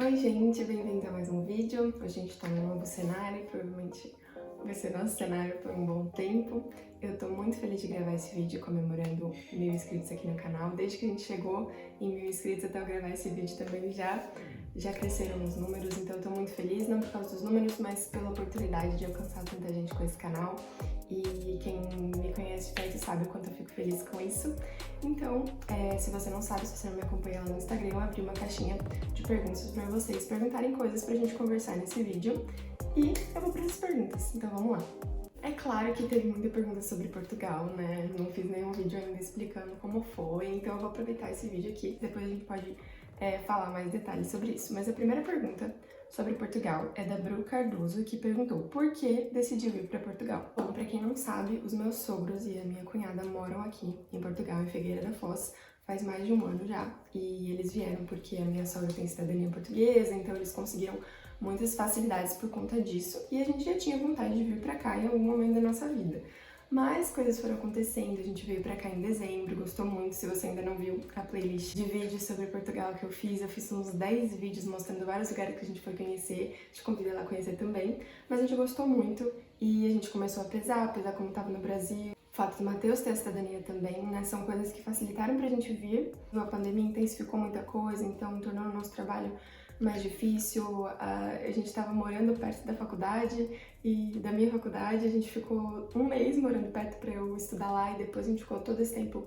Oi gente, bem-vindo a mais um vídeo. Hoje a gente tá num novo cenário, provavelmente vai ser nosso cenário por um bom tempo. Eu tô muito feliz de gravar esse vídeo comemorando 1000 inscritos aqui no canal. Desde que a gente chegou em 1000 inscritos até eu gravar esse vídeo também já cresceram os números, então eu tô muito feliz, não por causa dos números, mas pela oportunidade de alcançar tanta gente com esse canal. E quem me conhece de perto sabe o quanto eu fico feliz com isso. Então, se você não sabe, se você não me acompanha lá no Instagram, eu abri uma caixinha de perguntas pra vocês perguntarem coisas pra gente conversar nesse vídeo. E eu vou para as perguntas, então vamos lá. É claro que teve muita pergunta sobre Portugal, né? Não fiz nenhum vídeo ainda explicando como foi, então eu vou aproveitar esse vídeo aqui, depois a gente pode falar mais detalhes sobre isso. Mas a primeira pergunta sobre Portugal é da Bru Cardoso, que perguntou por que decidiu ir para Portugal. Bom, para quem não sabe, os meus sogros e a minha cunhada moram aqui em Portugal, em Figueira da Foz, faz mais de um ano já, e eles vieram porque a minha sogra tem cidadania portuguesa, então eles conseguiram muitas facilidades por conta disso, e a gente já tinha vontade de vir pra cá em algum momento da nossa vida. Mas coisas foram acontecendo, a gente veio pra cá em dezembro, gostou muito. Se você ainda não viu a playlist de vídeos sobre Portugal que eu fiz uns 10 vídeos mostrando vários lugares que a gente foi conhecer, te convido lá a conhecer também. Mas a gente gostou muito e a gente começou a pesar como tava no Brasil. O fato do Matheus ter a cidadania também, né, são coisas que facilitaram pra gente vir. A pandemia intensificou muita coisa, então tornou o nosso trabalho mais difícil. A gente estava morando perto da faculdade e da minha faculdade a gente ficou um mês morando perto para eu estudar lá, e depois a gente ficou todo esse tempo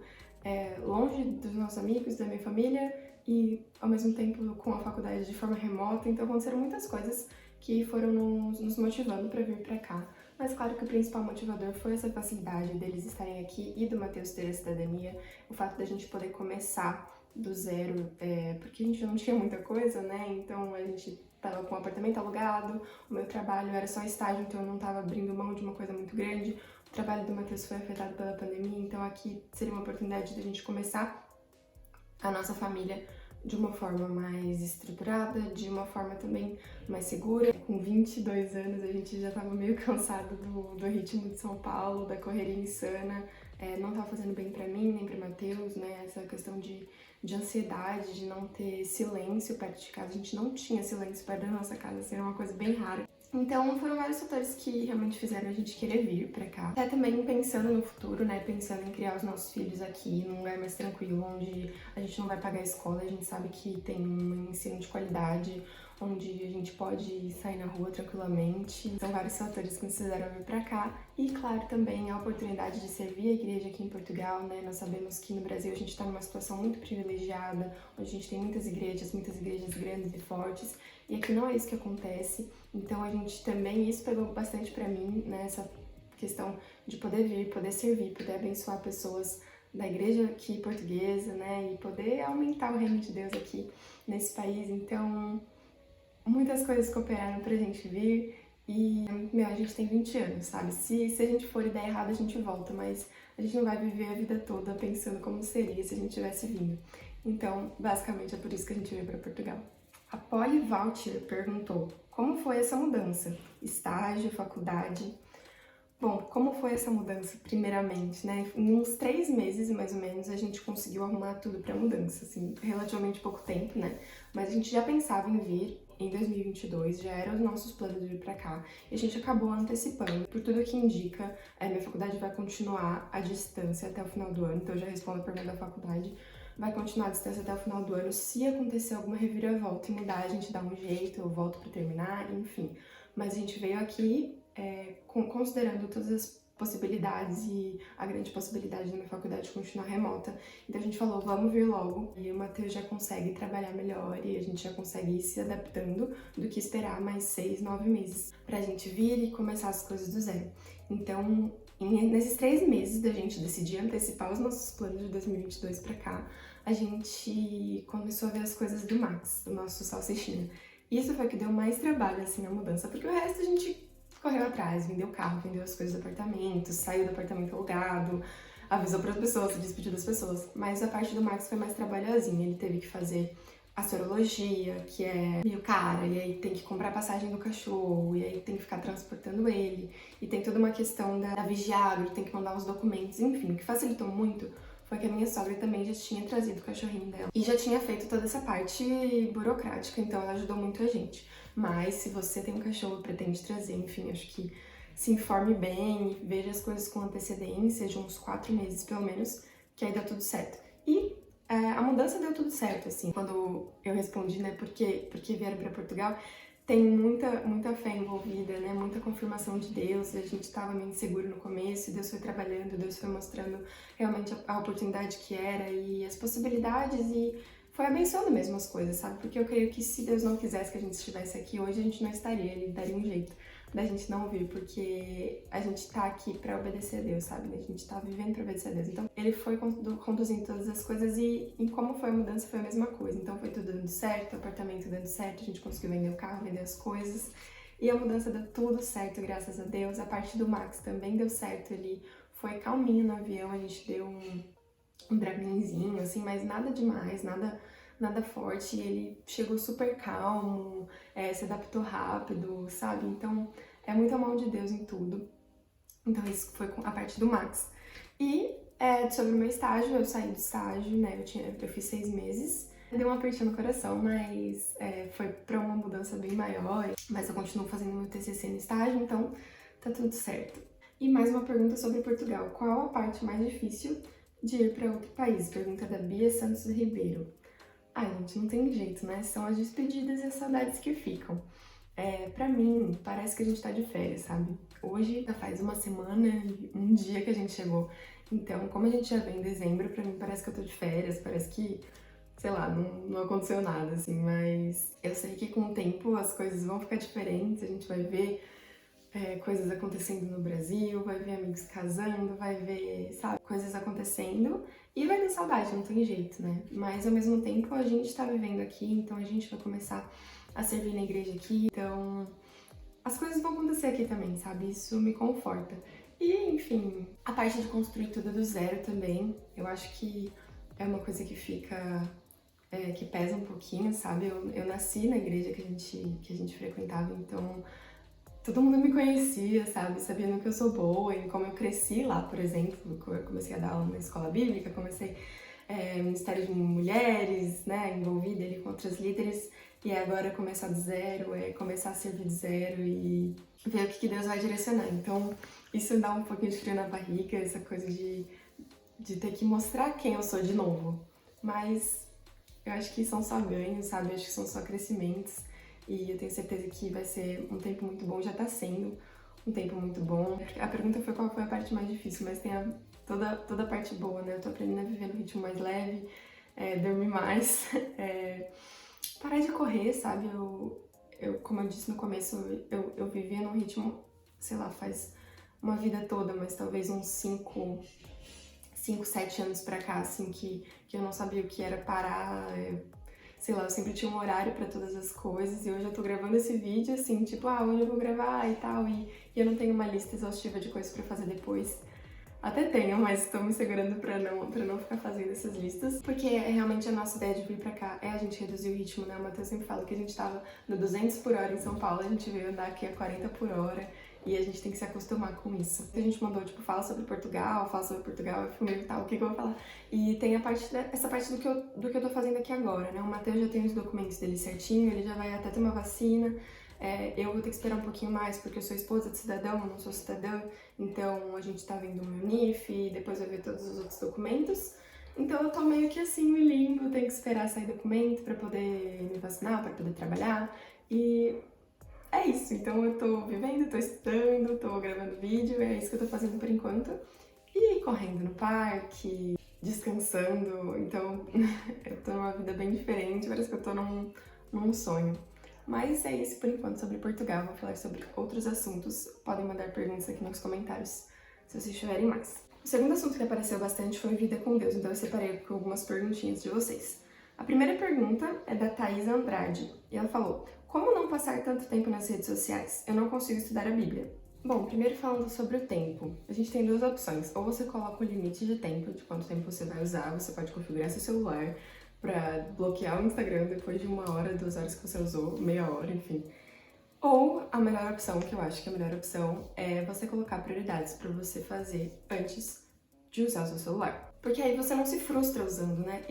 longe dos nossos amigos, da minha família, e ao mesmo tempo com a faculdade de forma remota. Então aconteceram muitas coisas que foram nos motivando para vir para cá. Mas claro que o principal motivador foi essa facilidade deles estarem aqui e do Matheus ter a cidadania, o fato da gente poder começar do zero, porque a gente não tinha muita coisa, né? Então a gente tava com o apartamento alugado, o meu trabalho era só estágio, então eu não tava abrindo mão de uma coisa muito grande. O trabalho do Matheus foi afetado pela pandemia, então aqui seria uma oportunidade de a gente começar a nossa família de uma forma mais estruturada, de uma forma também mais segura. Com 22 anos a gente já tava meio cansado do ritmo de São Paulo, da correria insana. Não tava fazendo bem pra mim, nem pro Matheus, né? Essa questão de ansiedade, de não ter silêncio perto de casa. A gente não tinha silêncio perto da nossa casa, assim, era uma coisa bem rara. Então foram vários fatores que realmente fizeram a gente querer vir pra cá. Até também pensando no futuro, né? Pensando em criar os nossos filhos aqui, num lugar mais tranquilo, onde a gente não vai pagar a escola, a gente sabe que tem um ensino de qualidade, onde a gente pode sair na rua tranquilamente. São vários fatores que nos fizeram vir pra cá. E, claro, também a oportunidade de servir a igreja aqui em Portugal, né? Nós sabemos que no Brasil a gente tá numa situação muito privilegiada, onde a gente tem muitas igrejas grandes e fortes, e aqui não é isso que acontece. Então a gente também, isso pegou bastante pra mim, né? Essa questão de poder vir, poder servir, poder abençoar pessoas da igreja aqui portuguesa, né? E poder aumentar o reino de Deus aqui nesse país. Então, muitas coisas cooperaram pra gente vir. E, a gente tem 20 anos, sabe? Se a gente for e der errado, a gente volta, mas a gente não vai viver a vida toda pensando como seria se a gente tivesse vindo. Então, basicamente, é por isso que a gente veio pra Portugal. A Polly Valtier perguntou: como foi essa mudança? Estágio, faculdade? Bom, como foi essa mudança, primeiramente, né? Em uns 3 meses, mais ou menos, a gente conseguiu arrumar tudo pra mudança, assim, relativamente pouco tempo, né? Mas a gente já pensava em vir em 2022, já eram os nossos planos de vir pra cá, e a gente acabou antecipando. Por tudo que indica, minha faculdade vai continuar à distância até o final do ano, então eu já respondo a pergunta da faculdade. Vai continuar à distância até o final do ano. Se acontecer alguma reviravolta e mudar, a gente dá um jeito, eu volto pra terminar, enfim. Mas a gente veio aqui considerando todas as possibilidades e a grande possibilidade da minha faculdade continuar remota. Então a gente falou, vamos vir logo. E o Matheus já consegue trabalhar melhor e a gente já consegue ir se adaptando do que esperar mais 6, 9 meses pra gente vir e começar as coisas do zero. Então, nesses 3 meses da gente decidir antecipar os nossos planos de 2022 pra cá, a gente começou a ver as coisas do Max, do nosso salsichinha. Isso foi o que deu mais trabalho, assim, na mudança, porque o resto a gente correu atrás, vendeu o carro, vendeu as coisas do apartamento, saiu do apartamento alugado, avisou para as pessoas, se despediu das pessoas. Mas a parte do Max foi mais trabalhosinha, ele teve que fazer a sorologia, que é meio cara, e aí tem que comprar passagem do cachorro, e aí tem que ficar transportando ele, e tem toda uma questão da vigiada, ele tem que mandar os documentos, enfim. O que facilitou muito foi que a minha sogra também já tinha trazido o cachorrinho dela e já tinha feito toda essa parte burocrática, então ela ajudou muito a gente. Mas se você tem um cachorro e pretende trazer, enfim, acho que se informe bem, veja as coisas com antecedência, de uns 4 meses pelo menos, que aí dá tudo certo. E a mudança deu tudo certo, assim. Quando eu respondi, né, porque vieram para Portugal, tem muita fé envolvida, né, muita confirmação de Deus. A gente estava meio inseguro no começo, e Deus foi trabalhando, Deus foi mostrando realmente a oportunidade que era e as possibilidades, e foi abençoando mesmo as coisas, sabe? Porque eu creio que se Deus não quisesse que a gente estivesse aqui hoje, a gente não estaria, Ele daria um jeito da gente não vir, porque a gente tá aqui pra obedecer a Deus, sabe? A gente tá vivendo pra obedecer a Deus. Então, Ele foi conduzindo todas as coisas e em como foi a mudança foi a mesma coisa. Então, foi tudo dando certo, o apartamento dando certo, a gente conseguiu vender o carro, vender as coisas. E a mudança deu tudo certo, graças a Deus. A parte do Max também deu certo, ele foi calminho no avião, a gente deu um draguinzinho, assim, mas nada demais, nada forte. E ele chegou super calmo, se adaptou rápido, sabe? Então, é muito a mão de Deus em tudo. Então, isso foi a parte do Max. E sobre o meu estágio, eu saí do estágio, né? Eu fiz 6 meses. Deu um apertinho no coração, mas foi pra uma mudança bem maior. Mas eu continuo fazendo meu TCC no estágio, então tá tudo certo. E mais uma pergunta sobre Portugal. Qual a parte mais difícil de ir para outro país? Pergunta da Bia Santos Ribeiro. Gente, não tem jeito, né? São as despedidas e as saudades que ficam. Pra mim, parece que a gente tá de férias, sabe? Hoje já faz uma semana e um dia que a gente chegou. Então, como a gente já vem em dezembro, pra mim parece que eu tô de férias, parece que, sei lá, não aconteceu nada, assim. Mas eu sei que com o tempo as coisas vão ficar diferentes, a gente vai ver coisas acontecendo no Brasil, vai ver amigos casando, vai ver, sabe, coisas acontecendo e vai ter saudade, não tem jeito, né? Mas ao mesmo tempo a gente tá vivendo aqui, então a gente vai começar a servir na igreja aqui, então as coisas vão acontecer aqui também, sabe? Isso me conforta. E, enfim, a parte de construir tudo do zero também, eu acho que é uma coisa que fica, que pesa um pouquinho, sabe? Eu nasci na igreja que a gente frequentava, então todo mundo me conhecia, sabe? Sabendo que eu sou boa e como eu cresci lá, por exemplo. Eu comecei a dar aula na escola bíblica, comecei Ministério de Mulheres, né? Envolvida ali com outras líderes. E agora começar do zero, começar a servir do zero e ver o que Deus vai direcionar. Então, isso dá um pouquinho de frio na barriga, essa coisa de ter que mostrar quem eu sou de novo. Mas eu acho que são só ganhos, sabe? Eu acho que são só crescimentos. E eu tenho certeza que vai ser um tempo muito bom, já tá sendo um tempo muito bom. A pergunta foi qual foi a parte mais difícil, mas tem toda a parte boa, né? Eu tô aprendendo a viver num ritmo mais leve, dormir mais, parar de correr, sabe? Como eu disse no começo, eu vivia num ritmo, sei lá, faz uma vida toda, mas talvez uns 5, 7 anos pra cá, assim, que eu não sabia o que era parar. Sei lá, eu sempre tinha um horário pra todas as coisas e hoje eu tô gravando esse vídeo assim, tipo, hoje eu vou gravar e tal, e eu não tenho uma lista exaustiva de coisas pra fazer depois. Até tenho, mas tô me segurando pra não ficar fazendo essas listas, porque realmente a nossa ideia de vir pra cá é a gente reduzir o ritmo, né? O Matheus sempre fala que a gente tava no 200 por hora em São Paulo, a gente veio andar aqui a 40 por hora, e a gente tem que se acostumar com isso. A gente mandou, tipo, fala sobre Portugal, eu fui meio, tá, o que eu vou falar? E tem essa parte do que eu tô fazendo aqui agora, né? O Matheus já tem os documentos dele certinho, ele já vai até ter uma vacina. Eu vou ter que esperar um pouquinho mais, porque eu sou esposa de cidadão, eu não sou cidadã, então a gente tá vendo o meu NIF, depois vai ver todos os outros documentos. Então eu tô meio que assim, no limbo, tenho que esperar sair documento pra poder me vacinar, pra poder trabalhar, e é isso. Então eu tô vivendo, tô estudando, tô gravando vídeo, é isso que eu tô fazendo por enquanto. E correndo no parque, descansando, então eu tô numa vida bem diferente, parece que eu tô num sonho. Mas é isso por enquanto sobre Portugal, vou falar sobre outros assuntos. Podem mandar perguntas aqui nos comentários se vocês tiverem mais. O segundo assunto que apareceu bastante foi vida com Deus, então eu separei com algumas perguntinhas de vocês. A primeira pergunta é da Thaisa Andrade, e ela falou: como não passar tanto tempo nas redes sociais? Eu não consigo estudar a Bíblia. Bom, primeiro falando sobre o tempo, a gente tem duas opções. Ou você coloca o limite de tempo, de quanto tempo você vai usar, você pode configurar seu celular pra bloquear o Instagram depois de 1 hora, 2 horas que você usou, meia hora, enfim. Ou a melhor opção, que eu acho que é a melhor opção, é você colocar prioridades pra você fazer antes de usar o seu celular. Porque aí você não se frustra usando, né?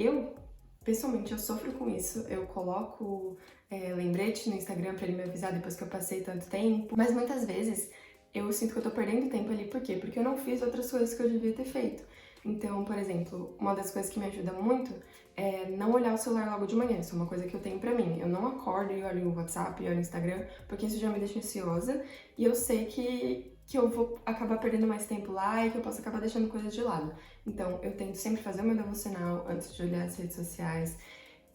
Pessoalmente, eu sofro com isso. Eu coloco lembrete no Instagram pra ele me avisar depois que eu passei tanto tempo. Mas muitas vezes eu sinto que eu tô perdendo tempo ali. Por quê? Porque eu não fiz outras coisas que eu devia ter feito. Então, por exemplo, uma das coisas que me ajuda muito é não olhar o celular logo de manhã. Isso é uma coisa que eu tenho pra mim. Eu não acordo e olho o WhatsApp e olho o Instagram, porque isso já me deixa ansiosa. E eu sei que eu vou acabar perdendo mais tempo lá e que eu posso acabar deixando coisas de lado. Então, eu tento sempre fazer o meu devocional antes de olhar as redes sociais.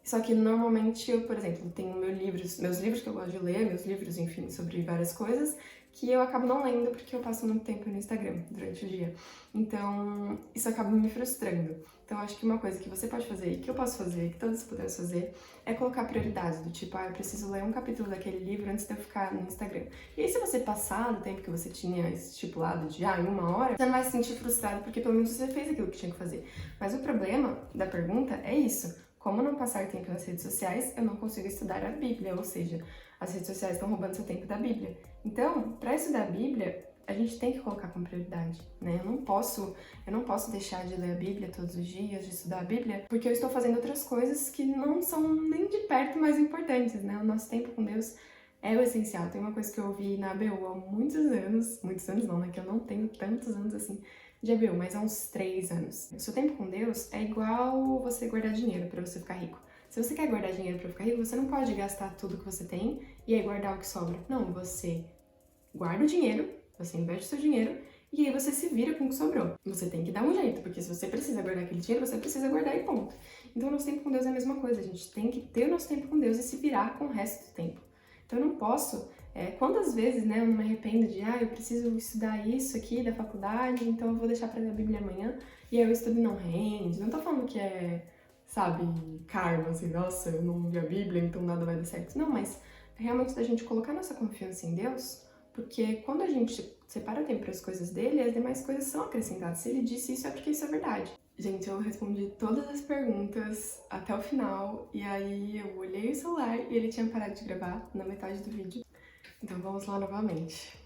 Só que normalmente eu, por exemplo, tenho meus livros que eu gosto de ler, meus livros, enfim, sobre várias coisas, que eu acabo não lendo porque eu passo muito tempo no Instagram durante o dia. Então, isso acaba me frustrando. Então, acho que uma coisa que você pode fazer, que eu posso fazer, que todos podemos fazer, é colocar prioridades, do tipo, eu preciso ler um capítulo daquele livro antes de eu ficar no Instagram. E aí, se você passar do tempo que você tinha estipulado de, em 1 hora, você não vai se sentir frustrado porque pelo menos você fez aquilo que tinha que fazer. Mas o problema da pergunta é isso. Como não passar tempo nas redes sociais, eu não consigo estudar a Bíblia, ou seja, as redes sociais estão roubando seu tempo da Bíblia. Então, para estudar a Bíblia, a gente tem que colocar como prioridade, né? Eu não posso deixar de ler a Bíblia todos os dias, de estudar a Bíblia, porque eu estou fazendo outras coisas que não são nem de perto mais importantes, né? O nosso tempo com Deus é o essencial. Tem uma coisa que eu ouvi na ABU há muitos anos não, né? Que eu não tenho tantos anos assim de ABU, mas há uns 3 anos. O seu tempo com Deus é igual você guardar dinheiro para você ficar rico. Se você quer guardar dinheiro para ficar rico, você não pode gastar tudo que você tem e aí guardar o que sobra. Não, você guarda o dinheiro, você investe o seu dinheiro e aí você se vira com o que sobrou. Você tem que dar um jeito, porque se você precisa guardar aquele dinheiro, você precisa guardar e ponto. Então, o nosso tempo com Deus é a mesma coisa. A gente tem que ter o nosso tempo com Deus e se virar com o resto do tempo. Então, eu não posso... quantas vezes, né, eu não me arrependo de, eu preciso estudar isso aqui da faculdade, então eu vou deixar pra ler a Bíblia amanhã, e aí eu estudo e não rende. Não tô falando que sabe, karma, assim, nossa, eu não li a Bíblia, então nada vai dar certo. Não, mas realmente da gente colocar nossa confiança em Deus, porque quando a gente separa tempo para as coisas dele, as demais coisas são acrescentadas. Se ele disse isso, é porque isso é verdade. Gente, eu respondi todas as perguntas até o final, e aí eu olhei o celular e ele tinha parado de gravar na metade do vídeo. Então vamos lá novamente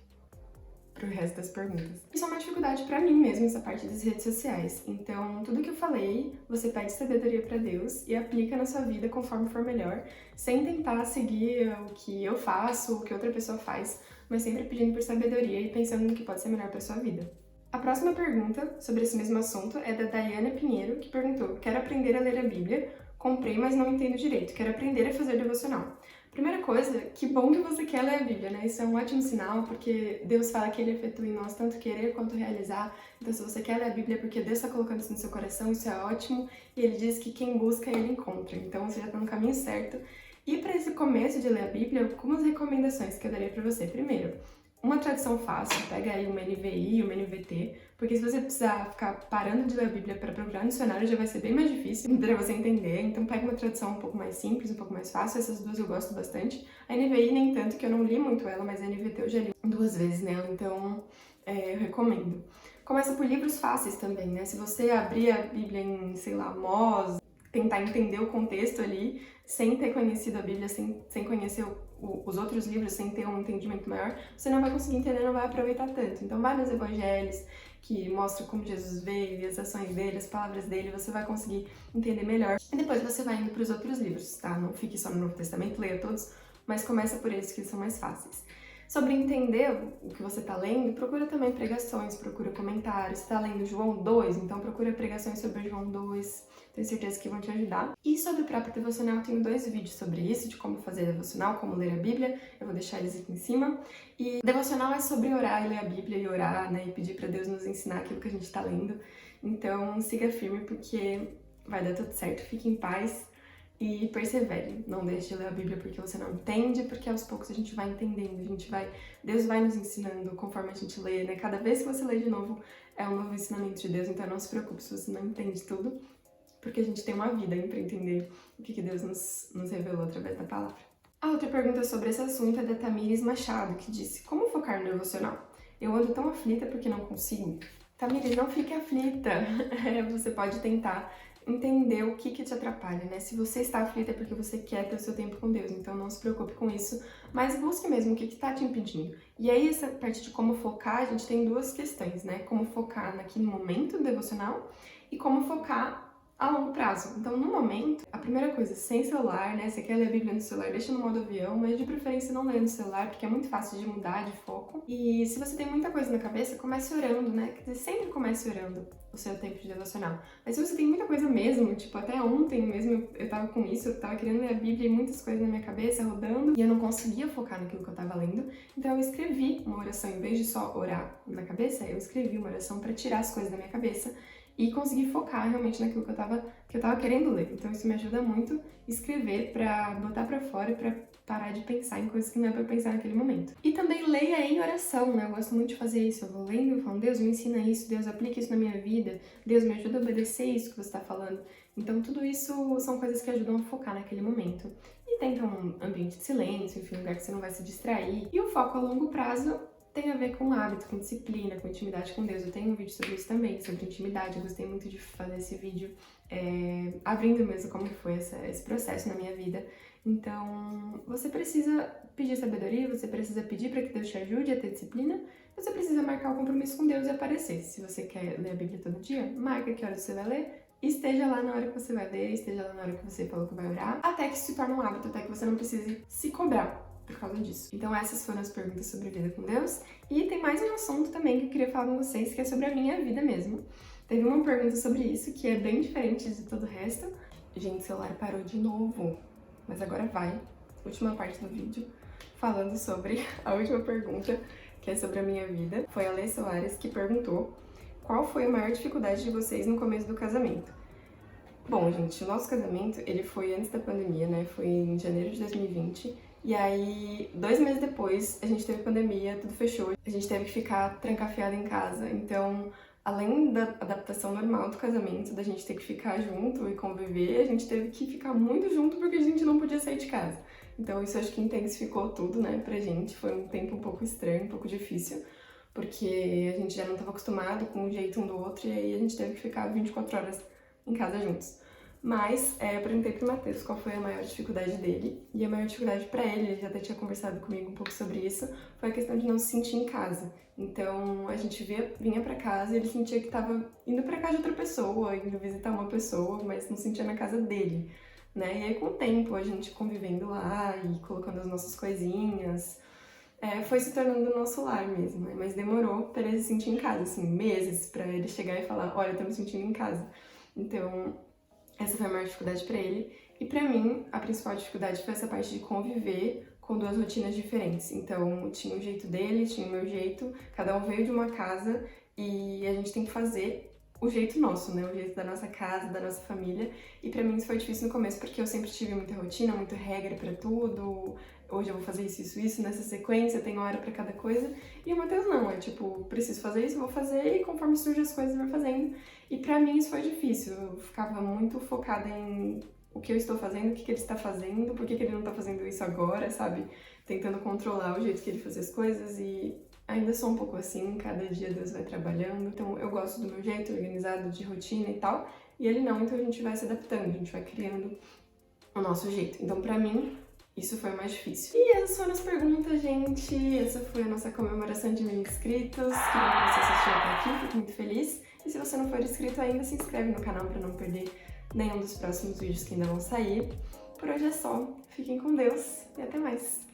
pro resto das perguntas. Isso é uma dificuldade pra mim mesmo, essa parte das redes sociais. Então, tudo que eu falei, você pede sabedoria pra Deus e aplica na sua vida conforme for melhor, sem tentar seguir o que eu faço, o que outra pessoa faz, mas sempre pedindo por sabedoria e pensando no que pode ser melhor pra sua vida. A próxima pergunta sobre esse mesmo assunto é da Daiane Pinheiro, que perguntou: quero aprender a ler a Bíblia, comprei, mas não entendo direito, quero aprender a fazer devocional. Primeira coisa, que bom que você quer ler a Bíblia, né? Isso é um ótimo sinal, porque Deus fala que Ele efetua em nós tanto querer quanto realizar. Então, se você quer ler a Bíblia porque Deus está colocando isso no seu coração, isso é ótimo. E Ele diz que quem busca, Ele encontra. Então, você já está no caminho certo. E para esse começo de ler a Bíblia, algumas recomendações que eu daria para você. Primeiro, uma tradução fácil, pega aí uma NVI, uma NVT, porque se você precisar ficar parando de ler a Bíblia para procurar no dicionário, já vai ser bem mais difícil para você entender. Então pega uma tradução um pouco mais simples, um pouco mais fácil, essas duas eu gosto bastante. A NVI nem tanto, que eu não li muito ela, mas a NVT eu já li 2 vezes nela, então eu recomendo. Começa por livros fáceis também, né? Se você abrir a Bíblia em, sei lá, Amós, tentar entender o contexto ali, sem ter conhecido a Bíblia, sem conhecer os outros livros, sem ter um entendimento maior, você não vai conseguir entender, não vai aproveitar tanto. Então vai nos evangelhos, que mostram como Jesus veio, as ações dele, as palavras dele, você vai conseguir entender melhor. E depois você vai indo para os outros livros, tá? Não fique só no Novo Testamento, leia todos, mas começa por esses que são mais fáceis. Sobre entender o que você está lendo, procura também pregações, procura comentários. Você está lendo João 2, então procura pregações sobre João 2, tenho certeza que vão te ajudar. E sobre o próprio devocional, eu tenho 2 vídeos sobre isso, de como fazer devocional, como ler a Bíblia, eu vou deixar eles aqui em cima. E devocional é sobre orar e ler a Bíblia e orar, né, e pedir para Deus nos ensinar aquilo que a gente está lendo. Então siga firme, porque vai dar tudo certo, fique em paz. E persevere, não deixe de ler a Bíblia porque você não entende, porque aos poucos a gente vai entendendo, Deus vai nos ensinando conforme a gente lê, né? Cada vez que você lê de novo, é um novo ensinamento de Deus, então não se preocupe se você não entende tudo, porque a gente tem uma vida aí pra entender o que Deus nos revelou através da palavra. A outra pergunta sobre esse assunto é da Tamires Machado, que disse: como focar no devocional? Eu ando tão aflita porque não consigo. Tamires, não fique aflita, você pode tentar entender o que te atrapalha, né? Se você está aflita é porque você quer ter o seu tempo com Deus, então não se preocupe com isso, mas busque mesmo o que está te impedindo. E aí, essa parte de como focar, a gente tem 2 questões, né? Como focar naquele momento devocional e como focar a longo prazo. Então, no momento, a primeira coisa, sem celular, né? Você quer ler a Bíblia no celular, deixa no modo avião, mas de preferência não lê no celular, porque é muito fácil de mudar de foco. E se você tem muita coisa na cabeça, comece orando, né? Quer dizer, sempre comece orando o seu tempo de devocional. Mas se você tem muita coisa mesmo, tipo, até ontem mesmo eu tava com isso, eu tava querendo ler a Bíblia e muitas coisas na minha cabeça rodando, e eu não conseguia focar naquilo que eu tava lendo, então eu escrevi uma oração, em vez de só orar na cabeça, eu escrevi uma oração para tirar as coisas da minha cabeça e conseguir focar realmente naquilo que eu tava querendo ler. Então isso me ajuda muito escrever pra botar pra fora e pra parar de pensar em coisas que não é pra pensar naquele momento. E também leia em oração, né? Eu gosto muito de fazer isso. Eu vou lendo e falando, Deus me ensina isso, Deus aplica isso na minha vida, Deus me ajuda a obedecer isso que você tá falando. Então tudo isso são coisas que ajudam a focar naquele momento. E tenta um ambiente de silêncio, enfim, um lugar que você não vai se distrair. E o foco a longo prazo tem a ver com hábito, com disciplina, com intimidade com Deus. Eu tenho um vídeo sobre isso também, sobre intimidade. Eu gostei muito de fazer esse vídeo abrindo mesmo como que foi esse processo na minha vida. Então, você precisa pedir sabedoria, você precisa pedir para que Deus te ajude a ter disciplina, você precisa marcar o compromisso com Deus e aparecer. Se você quer ler a Bíblia todo dia, marca que hora você vai ler, esteja lá na hora que você vai ler, esteja lá na hora que você falou que vai orar, até que se torne um hábito, até que você não precise se cobrar por causa disso. Então essas foram as perguntas sobre vida com Deus. E tem mais um assunto também que eu queria falar com vocês, que é sobre a minha vida mesmo. Teve uma pergunta sobre isso, que é bem diferente de todo o resto. Gente, o celular parou de novo, mas agora vai. Última parte do vídeo, falando sobre a última pergunta, que é sobre a minha vida. Foi a Lê Soares que perguntou qual foi a maior dificuldade de vocês no começo do casamento. Bom, gente, o nosso casamento, ele foi antes da pandemia, né? Foi em janeiro de 2020. E aí, 2 meses depois, a gente teve pandemia, tudo fechou. A gente teve que ficar trancafiada em casa. Então, além da adaptação normal do casamento, da gente ter que ficar junto e conviver, a gente teve que ficar muito junto porque a gente não podia sair de casa. Então, isso acho que intensificou tudo, né, pra gente. Foi um tempo um pouco estranho, um pouco difícil, porque a gente já não estava acostumado com o jeito um do outro e aí a gente teve que ficar 24 horas em casa juntos. Mas eu perguntei pro Matheus qual foi a maior dificuldade dele, e a maior dificuldade pra ele já até tinha conversado comigo um pouco sobre isso, foi a questão de não se sentir em casa. Então a gente vinha pra casa e ele sentia que tava indo pra casa de outra pessoa, indo visitar uma pessoa, mas não sentia na casa dele, né? E aí com o tempo, a gente convivendo lá e colocando as nossas coisinhas, foi se tornando o nosso lar mesmo, né? Mas demorou pra ele se sentir em casa, assim, meses pra ele chegar e falar, olha, eu tô me sentindo em casa. Então, essa foi a maior dificuldade pra ele. E pra mim, a principal dificuldade foi essa parte de conviver com 2 rotinas diferentes. Então, tinha o jeito dele, tinha o meu jeito, cada um veio de uma casa e a gente tem que fazer o jeito nosso, né? O jeito da nossa casa, da nossa família. E pra mim isso foi difícil no começo, porque eu sempre tive muita rotina, muita regra pra tudo. Hoje eu vou fazer isso, nessa sequência, tem hora pra cada coisa. E o Matheus não, é tipo, preciso fazer isso, vou fazer, e conforme surgem as coisas, vai fazendo. E pra mim isso foi difícil, eu ficava muito focada em o que eu estou fazendo, o que ele está fazendo, por que ele não tá fazendo isso agora, sabe? Tentando controlar o jeito que ele fazia as coisas e ainda sou um pouco assim, cada dia Deus vai trabalhando. Então eu gosto do meu jeito, organizado, de rotina e tal, e ele não, então a gente vai se adaptando, a gente vai criando o nosso jeito. Então pra mim, isso foi o mais difícil. E essas foram as perguntas, gente. Essa foi a nossa comemoração de 1000 inscritos. Que bom que você assistiu até aqui, fico muito feliz. E se você não for inscrito ainda, se inscreve no canal pra não perder nenhum dos próximos vídeos que ainda vão sair. Por hoje é só. Fiquem com Deus e até mais.